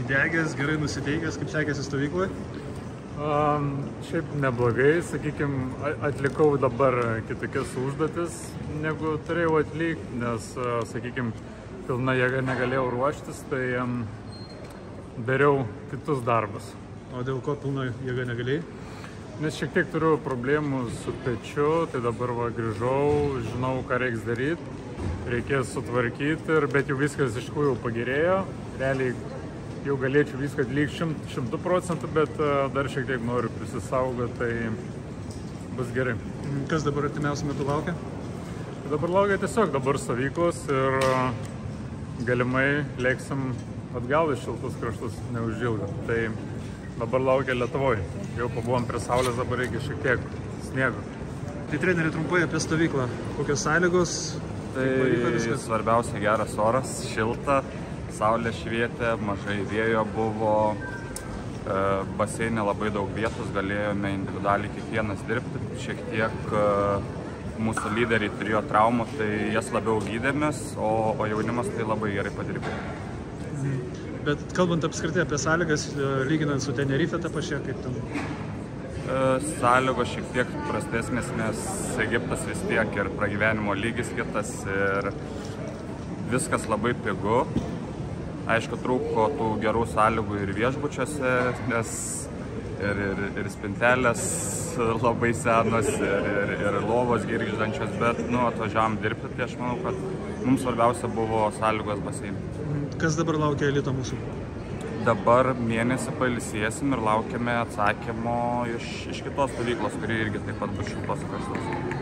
Įdegęs, gerai nusiteikęs, kaip sekėsi stovykloje? Šiaip neblogai, sakykime, atlikau dabar kitokias užduotis, negu turėjau atlikti, nes, sakykime, pilna jėga negalėjau ruoštis, tai dariau kitus darbus. O dėl ko pilna jėga negalėjai? Nes šiek tiek turiu problemų su pečiu, tai dabar va grįžau, žinau, ką reiks daryti, reikės sutvarkyti, bet jau viskas iš tikrųjų pagerėjo. Realiai jau galėčiau viską atlikti 100%, bet dar šiek tiek noriu prisisaugoti, tai bus gerai. Kas dabar artimiausiu metu laukia? Dabar laukia tiesiog dabar stovyklos ir galimai lėksim atgal į šiltus kraštus neužilgo. Tai dabar laukia Lietuvoje. Jau pabuvom prie saulės, dabar reikia šiek tiek sniego. Tai treneri, trumpai apie stovyklą. Kokios sąlygos? Tai svarbiausia geras oras, šilta. Saulė švietė, mažai vėjo buvo, baseine labai daug vietos, galėjome individualiai kiekvienas dirbti. Šiek tiek mūsų lyderiai turėjo traumų, tai jas labiau gydėmės, o jaunimas tai labai gerai padirbė. Bet kalbant apskritai apie sąlygas, lyginant su Tenerife tą pačią, kaip ten? Sąlygos šiek tiek prastesnės, nes Egiptas vis tiek ir pragyvenimo lygis kitas ir viskas labai pigu. Aišku, trūko tų gerų sąlygų ir viešbučiuose, nes ir spintelės labai senos, ir lovos girgždančios, bet atvažiavom dirbti, tai aš manau, kad mums svarbiausia buvo sąlygos baseinai. Kas dabar laukia elito mūsų? Dabar mėnesį pailsėsim ir laukiame atsakymo iš kitos stovyklos, kuri irgi taip pat bus šiltos kraštuose.